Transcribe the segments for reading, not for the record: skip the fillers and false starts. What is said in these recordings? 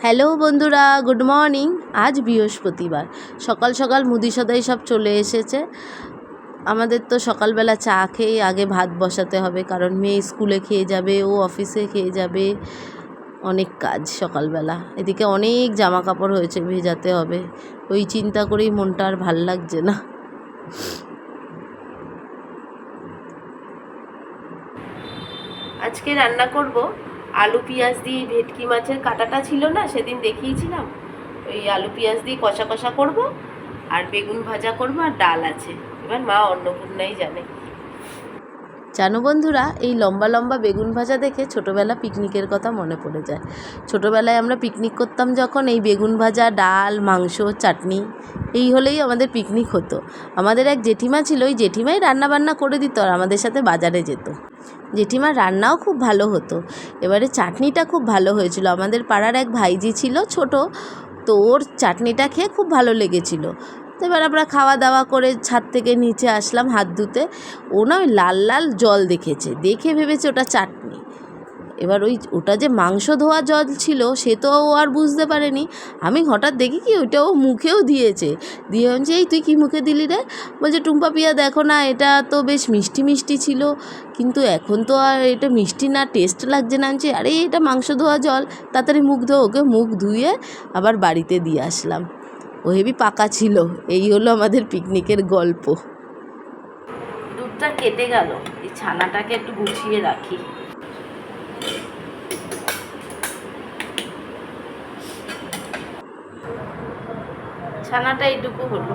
Hello বন্ধুরা, good morning. আজ বৃহস্পতিবার, সকাল সকাল মুদি সদাই সব চলে এসেছে। আমাদের তো সকালবেলা চা খেয়ে আগে ভাত বসাতে হবে, কারণ মেয়ে স্কুলে খেয়ে যাবে, ও অফিসে খেয়ে যাবে, অনেক কাজ সকালবেলা। এদিকে অনেক জামা কাপড় হয়েছে, ভেজাতে হবে। ওই চিন্তা করেই মনটা আর ভাল লাগছে না। আজকে রান্না করব আলু পেঁয়াজ দিয়ে। ভেটকি মাছের কাঁটাটা ছিল না, সেদিন দেখিয়েছিলাম। ওই আলু পেঁয়াজ দিয়ে কষা কষা করব, আর বেগুন ভাজা করব, আর ডাল আছে। এবার মা অন্নপূর্ণাই জানে। জানো বন্ধুরা, এই লম্বা লম্বা বেগুন ভাজা দেখে ছোটোবেলা পিকনিকের কথা মনে পড়ে যায়। ছোটোবেলায় আমরা পিকনিক করতাম যখন, এই বেগুন ভাজা, ডাল, মাংস, চাটনি এই হলেই আমাদের পিকনিক হতো। আমাদের এক জেঠিমা ছিল, ওই জেঠিমাই রান্নাবান্না করে দিত আর আমাদের সাথে বাজারে যেত। জেঠিমার রান্নাও খুব ভালো হতো। এবারে চাটনিটা খুব ভালো হয়েছিল। আমাদের পাড়ার এক ভাইজি ছিল ছোট, তো ওর চাটনিটা খেয়ে খুব ভালো লেগেছিল। তো এবার আমরা খাওয়া দাওয়া করে ছাদ থেকে নিচে আসলাম হাত ধুতে। ও না ওই লাল লাল জল দেখেছে, দেখে ভেবেছে ওটা চাটনি। এবার ওটা যে মাংস ধোয়া জল ছিল সে তো ও আর বুঝতে পারেনি। আমি হঠাৎ দেখি কি ওইটা ও মুখেও দিয়েছে। দিয়ে বলছে, এই তুই কি মুখে দিলি রে? বলছে, টুম্পা পিয়া দেখো না, এটা তো বেশ মিষ্টি মিষ্টি ছিল, কিন্তু এখন তো আর এটা মিষ্টি না, টেস্ট লাগছে না। আনছি, আরে এটা মাংস ধোয়া জল, তাড়াতাড়ি মুখ ধো। ওকে মুখ ধুয়ে আবার বাড়িতে দিয়ে আসলাম। ও হেবি পাকা ছিল। এই হলো আমাদের পিকনিকের গল্প। দুধটা কেটে গেল, এই ছানাটাকে একটু গুছিয়ে রাখি। ছানাটা এইটুকু হলো।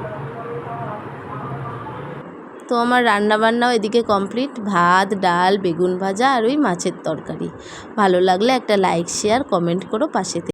তো আমার রান্নাবান্নাও এদিকে কমপ্লিট। ভাত, ডাল, বেগুন ভাজা আর ওই মাছের তরকারি। ভালো লাগলে একটা লাইক, শেয়ার, কমেন্ট করো পাশে থেকে।